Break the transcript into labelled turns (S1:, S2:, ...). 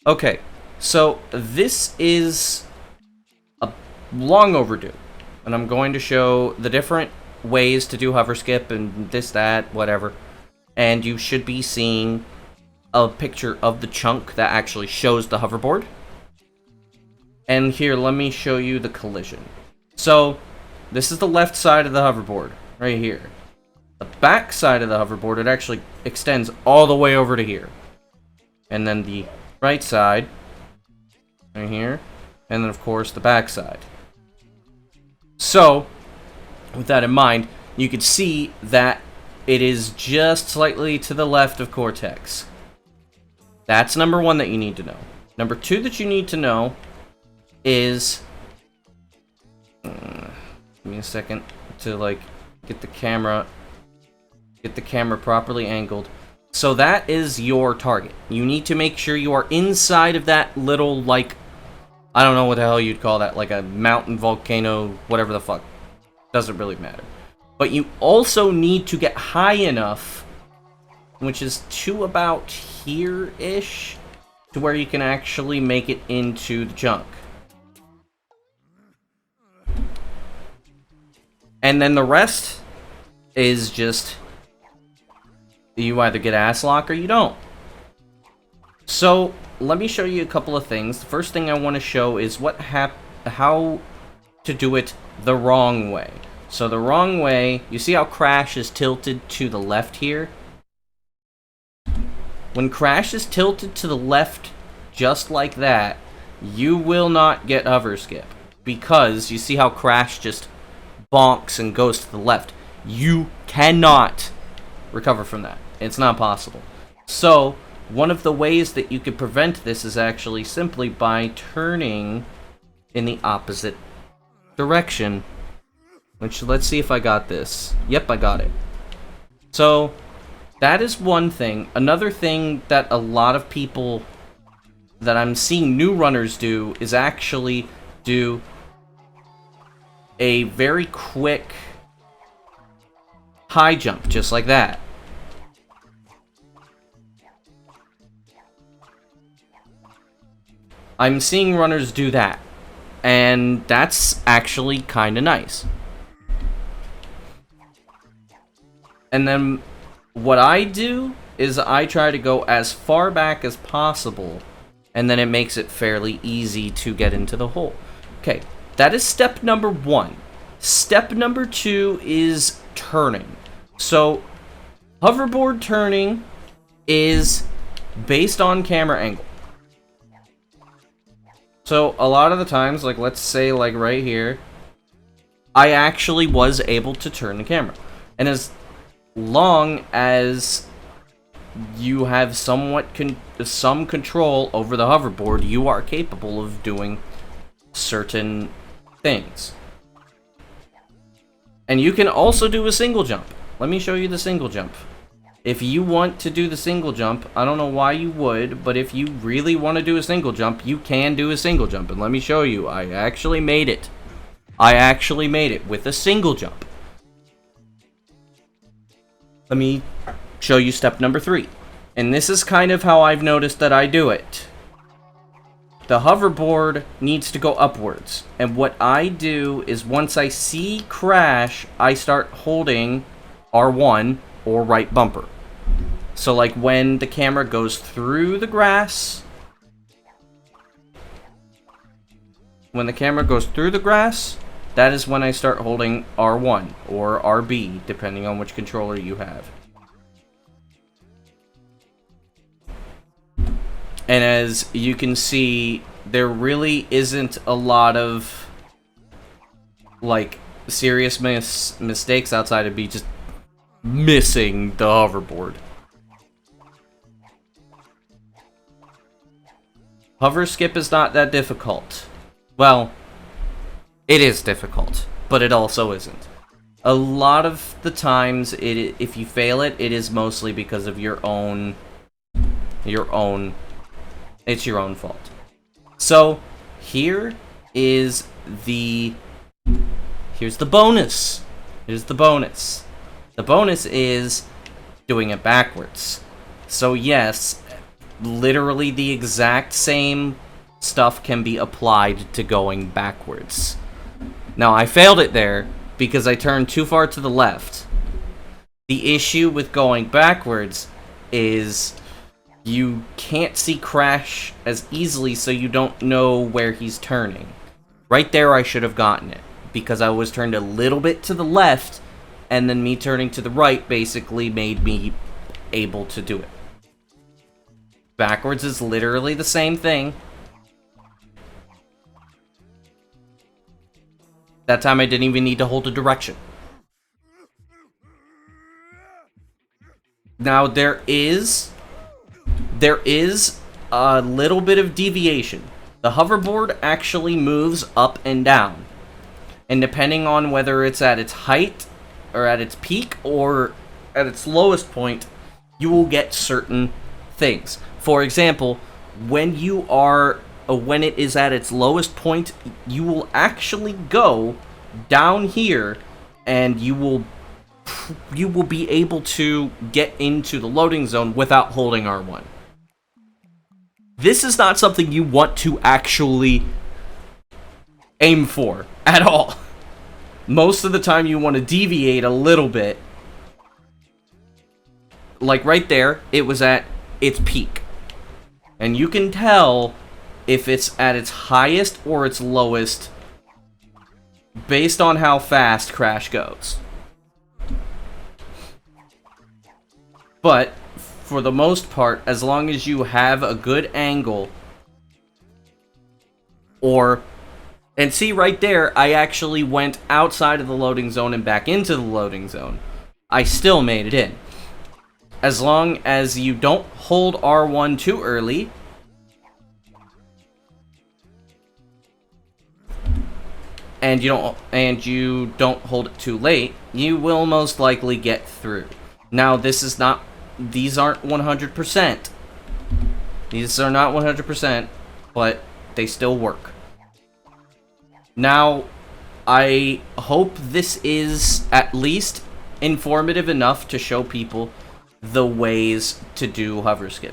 S1: Okay, so this is a long overdue, and I'm going to show the different ways to do hover skip and this, that, whatever, and you should be seeing a picture of the chunk that actually shows the hoverboard. And here, let me show you the collision. So, this is the left side of the hoverboard, right here. The back side of the hoverboard, it actually extends all the way over to here. And then the right side, right here. And then, of course, the back side. So, with that in mind, you can see that it is just slightly to the left of Cortex. That's number one that you need to know. Number two that you need to know is... give me a second to, like, get the camera properly angled. So that is your target. You need to make sure you are inside of that little, like, I don't know what the hell you'd call that, like a mountain, volcano, whatever the fuck. Doesn't really matter. But you also need to get high enough, which is to about here-ish, to where you can actually make it into the junk. And then the rest is just, you either get ass lock or you don't. So, let me show you a couple of things. The first thing I want to show is how to do it the wrong way. So the wrong way, you see how Crash is tilted to the left here? When Crash is tilted to the left just like that, you will not get hover skip. Because you see how Crash just bonks and goes to the left. You cannot recover from that. It's not possible. So, one of the ways that you could prevent this is actually simply by turning in the opposite direction. Which, let's see if I got this. Yep, I got it. So, that is one thing. Another thing that a lot of people that I'm seeing new runners do is actually do a very quick high jump, just like that. I'm seeing runners do that, and that's actually kind of nice. And then what I do is I try to go as far back as possible, and then it makes it fairly easy to get into the hole. Okay, that is step number one. Step number two is turning. So, hoverboard turning is based on camera angle. So, a lot of the times, like, let's say, like, right here, I actually was able to turn the camera. And as long as you have somewhat some control over the hoverboard, you are capable of doing certain things. And you can also do a single jump. Let me show you the single jump. If you want to do the single jump, I don't know why you would, but if you really want to do a single jump, you can do a single jump. And let me show you. I actually made it. I actually made it with a single jump. Let me show you step number 3. And this is kind of how I've noticed that I do it. The hoverboard needs to go upwards. And what I do is once I see Crash, I start holding R1 or right bumper. So like when the camera goes through the grass, that is when I start holding R1 or RB, depending on which controller you have. And as you can see, there really isn't a lot of, like, serious mistakes outside of me just missing the hoverboard. Hover skip is not that difficult. Well, it is difficult, but it also isn't. A lot of the times, if you fail it, it is mostly because of your own, it's your own fault. So, here's the bonus. Here's the bonus. The bonus is doing it backwards. So yes, literally the exact same stuff can be applied to going backwards. Now, I failed it there because I turned too far to the left. The issue with going backwards is you can't see Crash as easily, so you don't know where he's turning. Right there, I should have gotten it, because I was turned a little bit to the left, and then me turning to the right basically made me able to do it. Backwards is literally the same thing. That time I didn't even need to hold a direction. Now there is a little bit of deviation. The hoverboard actually moves up and down. And depending on whether it's at its height, or at its peak, or at its lowest point, you will get certain things. For example, when it is at its lowest point, you will actually go down here, and you will be able to get into the loading zone without holding R1. This is not something you want to actually aim for at all. Most of the time you want to deviate a little bit. Like right there, it was at its peak. And you can tell if it's at its highest or its lowest based on how fast Crash goes. But for the most part, as long as you have a good angle, and see right there, I actually went outside of the loading zone and back into the loading zone. I still made it in. As long as you don't hold R1 too early, and you don't hold it too late, you will most likely get through. Now, these aren't 100%. These are not 100%, but they still work. Now, I hope this is at least informative enough to show people the ways to do hover skip.